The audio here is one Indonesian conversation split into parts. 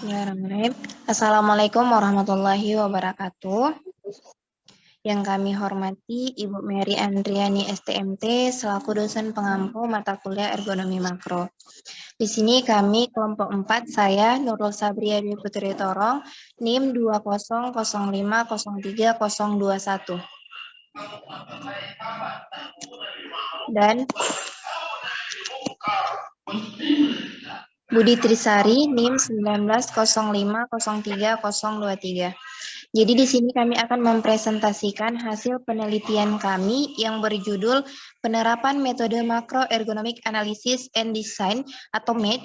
Bismillahirrahmanirrahim. Assalamualaikum warahmatullahi wabarakatuh. Yang kami hormati Ibu Mary Andriani STMT selaku dosen pengampu mata kuliah ergonomi makro. Di sini kami kelompok 4, saya Nurul Sabria Dwi Putri Torong, NIM 200503021. Dan Budi Trisari, NIM 1905030023. Jadi di sini kami akan mempresentasikan hasil penelitian kami yang berjudul Penerapan Metode Makro Ergonomic Analysis and Design atau MED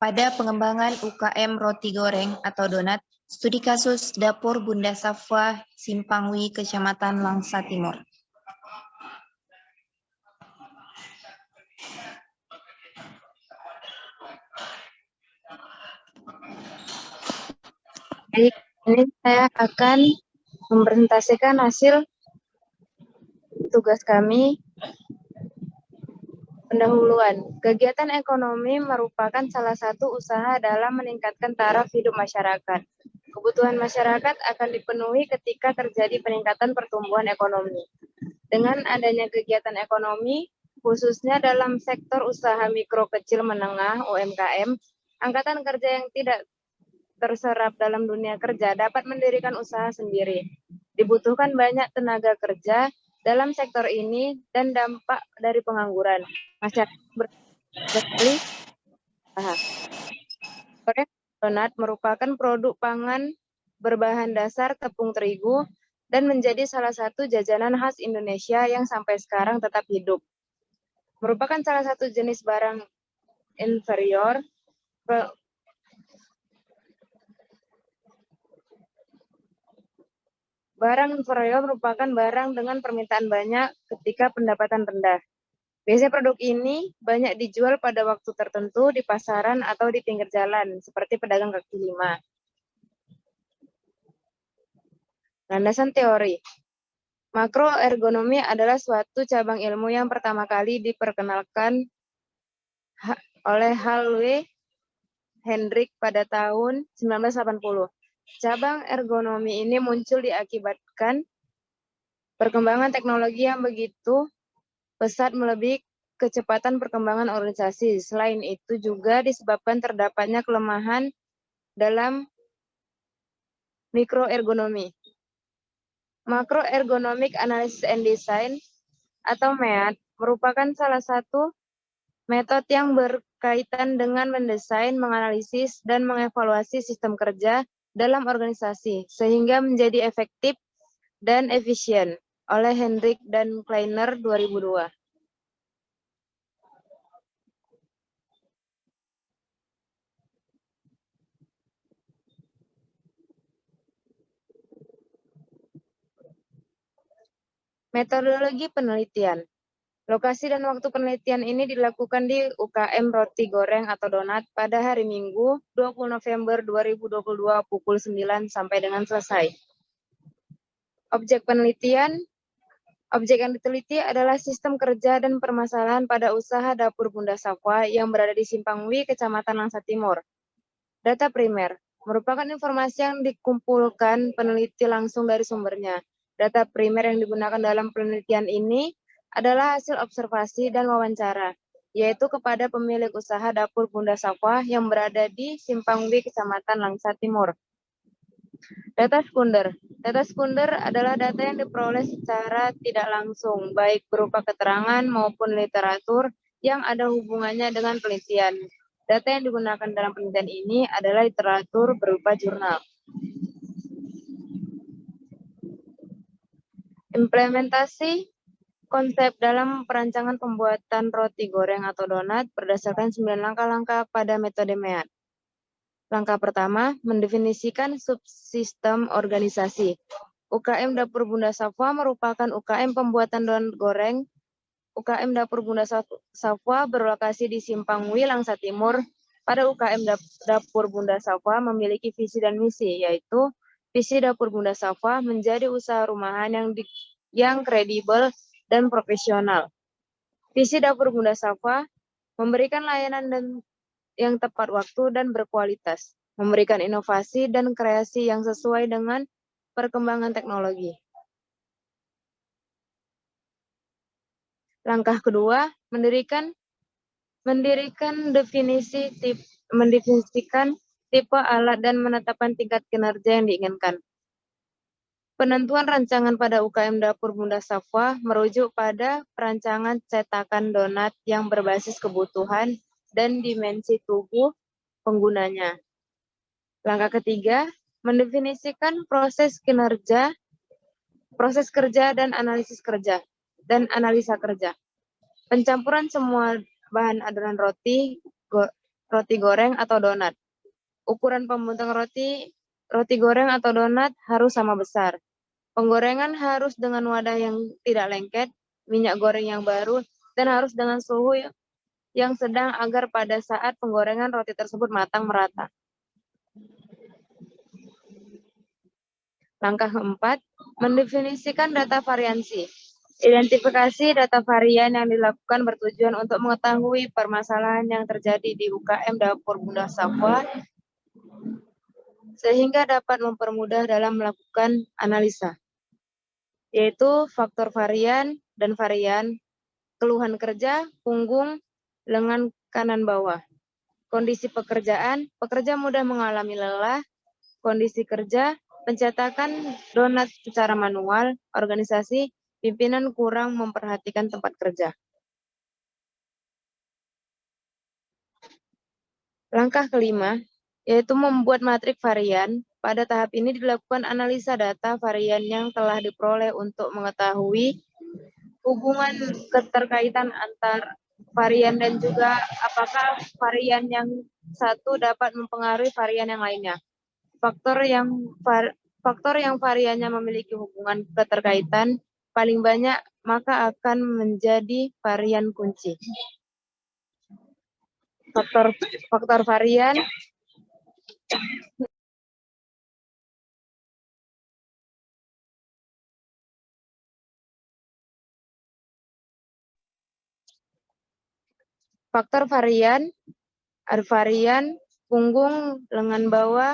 pada pengembangan UKM Roti Goreng atau Donat, studi kasus Dapur Bunda Safwa, Simpangwi, Kecamatan Langsa Timur. Baik, ini saya akan mempresentasikan hasil tugas kami. Pendahuluan, kegiatan ekonomi merupakan salah satu usaha dalam meningkatkan taraf hidup masyarakat. Kebutuhan masyarakat akan dipenuhi ketika terjadi peningkatan pertumbuhan ekonomi. Dengan adanya kegiatan ekonomi, khususnya dalam sektor usaha mikro kecil menengah UMKM, angkatan kerja yang tidak terserap dalam dunia kerja dapat mendirikan usaha sendiri. Dibutuhkan banyak tenaga kerja dalam sektor ini dan dampak dari pengangguran. Masyarakat beralih usaha. Goreng donat merupakan produk pangan berbahan dasar tepung terigu dan menjadi salah satu jajanan khas Indonesia yang sampai sekarang tetap hidup. Merupakan salah satu jenis barang inferior. Barang inferior merupakan barang dengan permintaan banyak ketika pendapatan rendah. Biasanya produk ini banyak dijual pada waktu tertentu di pasaran atau di pinggir jalan, seperti pedagang kaki lima. Landasan teori. Makroergonomi adalah suatu cabang ilmu yang pertama kali diperkenalkan oleh Hal W. Hendrik pada tahun 1980. Cabang ergonomi ini muncul diakibatkan perkembangan teknologi yang begitu pesat melebihi kecepatan perkembangan organisasi. Selain itu juga disebabkan terdapatnya kelemahan dalam mikroergonomi. Macroergonomic Analysis and Design atau MEAD merupakan salah satu metode yang berkaitan dengan mendesain, menganalisis, dan mengevaluasi sistem kerja dalam organisasi sehingga menjadi efektif dan efisien oleh Hendrik dan Kleiner 2002. Metodologi penelitian. Lokasi dan waktu penelitian ini dilakukan di UKM Roti Goreng atau Donat pada hari Minggu 20 November 2022 pukul 9 sampai dengan selesai. Objek penelitian. Objek yang diteliti adalah sistem kerja dan permasalahan pada usaha Dapur Bunda Safwa yang berada di Simpangwi, Kecamatan Langsa Timur. Data primer merupakan informasi yang dikumpulkan peneliti langsung dari sumbernya. Data primer yang digunakan dalam penelitian ini adalah hasil observasi dan wawancara, yaitu kepada pemilik usaha Dapur Bunda Safwa yang berada di Simpangwi, Kecamatan Langsa Timur. Data sekunder. Data sekunder adalah data yang diperoleh secara tidak langsung, baik berupa keterangan maupun literatur yang ada hubungannya dengan penelitian. Data yang digunakan dalam penelitian ini adalah literatur berupa jurnal. Implementasi konsep dalam perancangan pembuatan roti goreng atau donat berdasarkan 9 langkah-langkah pada metode MEAD. Langkah pertama, mendefinisikan subsistem organisasi. UKM Dapur Bunda Safwa merupakan UKM pembuatan donat goreng. UKM Dapur Bunda Safwa berlokasi di Simpangwi, Langsa Timur. Pada UKM Dapur Bunda Safwa memiliki visi dan misi, yaitu visi Dapur Bunda Safwa menjadi usaha rumahan yang kredibel dan profesional. Visi Dapur Bunda Safwa memberikan layanan yang tepat waktu dan berkualitas. memberikan inovasi dan kreasi yang sesuai dengan perkembangan teknologi. Langkah kedua, mendefinisikan tipe alat dan menetapkan tingkat kinerja yang diinginkan. Penentuan rancangan pada UKM Dapur Bunda Safwa merujuk pada perancangan cetakan donat yang berbasis kebutuhan dan dimensi tubuh penggunanya. Langkah ketiga, mendefinisikan proses kerja dan analisa kerja. Pencampuran semua bahan adonan roti goreng atau donat. Ukuran pembentang roti goreng atau donat harus sama besar. Penggorengan harus dengan wadah yang tidak lengket, minyak goreng yang baru, dan harus dengan suhu yang sedang agar pada saat penggorengan roti tersebut matang merata. Langkah keempat, mendefinisikan data variansi. Identifikasi data varian yang dilakukan bertujuan untuk mengetahui permasalahan yang terjadi di UKM Dapur Bunda Safwa, sehingga dapat mempermudah dalam melakukan analisa, yaitu faktor varian dan varian, keluhan kerja, punggung, lengan kanan bawah. Kondisi pekerjaan, pekerja mudah mengalami lelah. Kondisi kerja, pencetakan donat secara manual, organisasi, pimpinan kurang memperhatikan tempat kerja. Langkah kelima, yaitu membuat matrik varian. Pada tahap ini dilakukan analisa data varian yang telah diperoleh untuk mengetahui hubungan keterkaitan antar varian dan juga apakah varian yang satu dapat mempengaruhi varian yang lainnya. Faktor yang variannya memiliki hubungan keterkaitan paling banyak maka akan menjadi varian kunci. Faktor varian ada varian punggung, lengan bawah,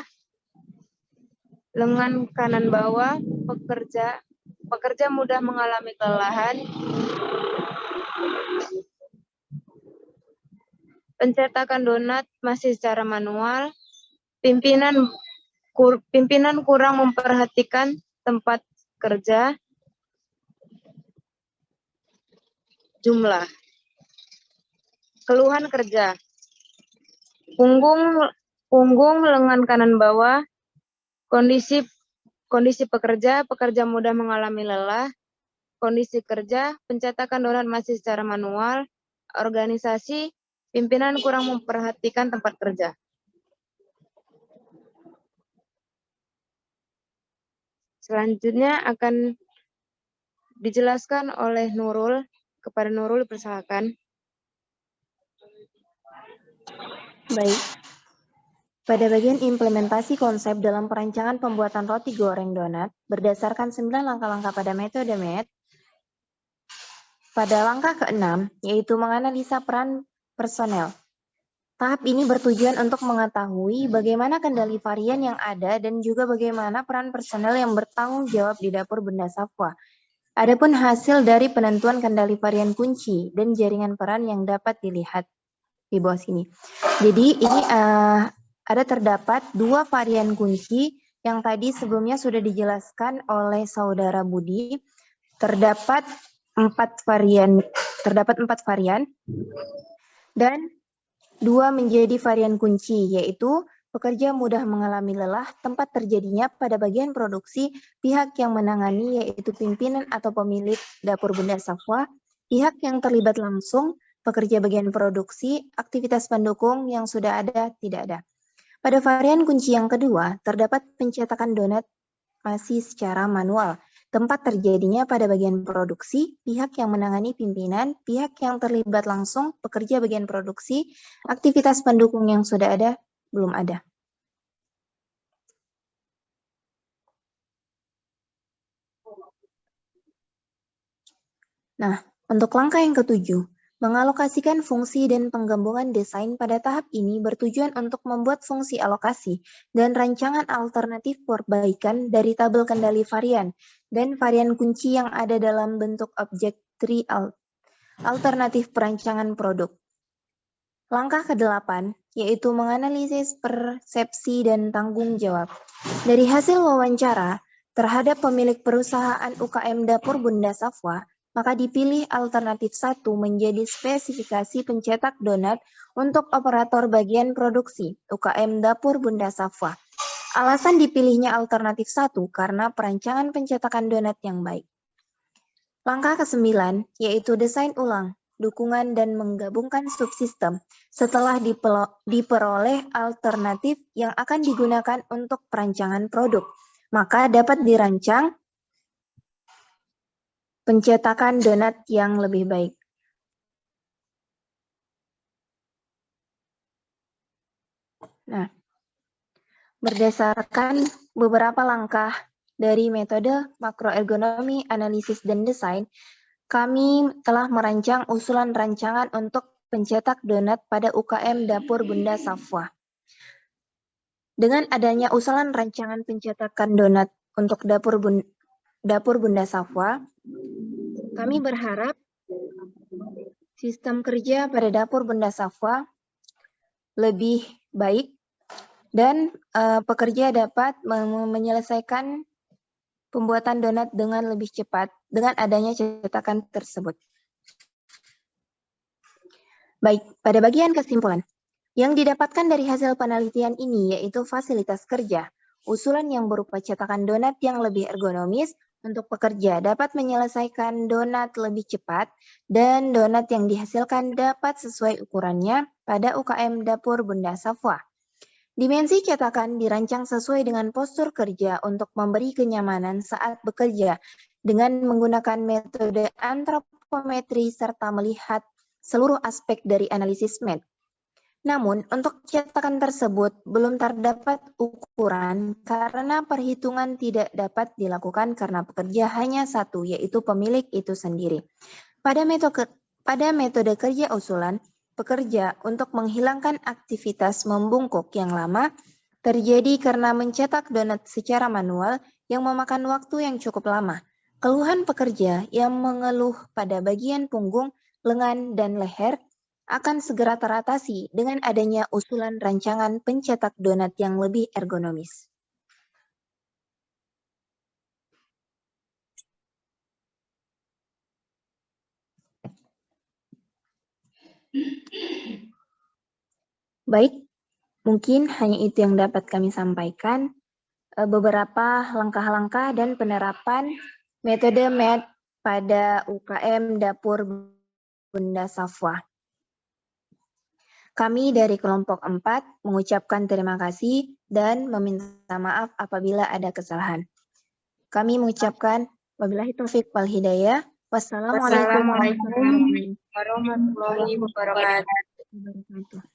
lengan kanan bawah, pekerja mudah mengalami kelelahan, pencetakan donat masih secara manual, pimpinan kurang memperhatikan tempat kerja, jumlah. Keluhan kerja, punggung, lengan kanan bawah, kondisi pekerja mudah mengalami lelah, kondisi kerja, pencetakan donat masih secara manual, organisasi, pimpinan kurang memperhatikan tempat kerja. Selanjutnya akan dijelaskan oleh Nurul. Kepada Nurul dipersilakan. Baik. Pada bagian implementasi konsep dalam perancangan pembuatan roti goreng donat, berdasarkan 9 langkah-langkah pada metode MET, pada langkah ke-6, yaitu menganalisa peran personel. Tahap ini bertujuan untuk mengetahui bagaimana kendali varian yang ada dan juga bagaimana peran personel yang bertanggung jawab di Dapur Bunda Safwa. Adapun hasil dari penentuan kendali varian kunci dan jaringan peran yang dapat dilihat di bawah sini. Jadi ini terdapat 2 varian kunci yang tadi sebelumnya sudah dijelaskan oleh Saudara Budi. Terdapat 4 varian dan 2 menjadi varian kunci, yaitu pekerja mudah mengalami lelah, tempat terjadinya pada bagian produksi, pihak yang menangani yaitu pimpinan atau pemilik Dapur Bunda Safwa, pihak yang terlibat langsung, pekerja bagian produksi, aktivitas pendukung yang sudah ada, tidak ada. Pada varian kunci yang kedua, terdapat pencetakan donat masih secara manual. Tempat terjadinya pada bagian produksi, pihak yang menangani pimpinan, pihak yang terlibat langsung, pekerja bagian produksi, aktivitas pendukung yang sudah ada, belum ada. Nah, untuk langkah yang ketujuh, Mengalokasikan fungsi dan penggabungan desain pada tahap ini bertujuan untuk membuat fungsi alokasi dan rancangan alternatif perbaikan dari tabel kendali varian dan varian kunci yang ada dalam bentuk objek tree alternatif perancangan produk. Langkah ke-8, yaitu menganalisis persepsi dan tanggung jawab. Dari hasil wawancara terhadap pemilik perusahaan UKM Dapur Bunda Safwa, maka dipilih alternatif 1 menjadi spesifikasi pencetak donat untuk operator bagian produksi UKM Dapur Bunda Safwa. Alasan dipilihnya alternatif 1 karena perancangan pencetakan donat yang baik. Langkah ke-9, yaitu desain ulang, dukungan dan menggabungkan subsistem setelah diperoleh alternatif yang akan digunakan untuk perancangan produk. Maka dapat dirancang pencetakan donat yang lebih baik. Nah, berdasarkan beberapa langkah dari metode makroergonomi, analisis, dan desain, kami telah merancang usulan rancangan untuk pencetak donat pada UKM Dapur Bunda Safwa. Dengan adanya usulan rancangan pencetakan donat untuk Dapur Bunda Safwa, kami berharap sistem kerja pada Dapur Bunda Safwa lebih baik dan pekerja dapat menyelesaikan pembuatan donat dengan lebih cepat dengan adanya cetakan tersebut. Baik, pada bagian kesimpulan, yang didapatkan dari hasil penelitian ini yaitu fasilitas kerja, usulan yang berupa cetakan donat yang lebih ergonomis untuk pekerja dapat menyelesaikan donat lebih cepat dan donat yang dihasilkan dapat sesuai ukurannya pada UKM Dapur Bunda Safwa. Dimensi cetakan dirancang sesuai dengan postur kerja untuk memberi kenyamanan saat bekerja dengan menggunakan metode antropometri serta melihat seluruh aspek dari analisis MET. Namun, untuk cetakan tersebut belum terdapat ukuran karena perhitungan tidak dapat dilakukan karena pekerja hanya satu, yaitu pemilik itu sendiri. Pada metode kerja usulan, pekerja untuk menghilangkan aktivitas membungkuk yang lama terjadi karena mencetak donat secara manual yang memakan waktu yang cukup lama. Keluhan pekerja yang mengeluh pada bagian punggung, lengan, dan leher akan segera teratasi dengan adanya usulan rancangan pencetak donat yang lebih ergonomis. Baik, mungkin hanya itu yang dapat kami sampaikan. Beberapa langkah-langkah dan penerapan metode MET pada UKM Dapur Bunda Safwa. Kami dari kelompok 4 mengucapkan terima kasih dan meminta maaf apabila ada kesalahan. Kami mengucapkan wabillahi taufiq wal hidayah. Wassalamualaikum warahmatullahi warahmatullahi wabarakatuh. wabarakatuh.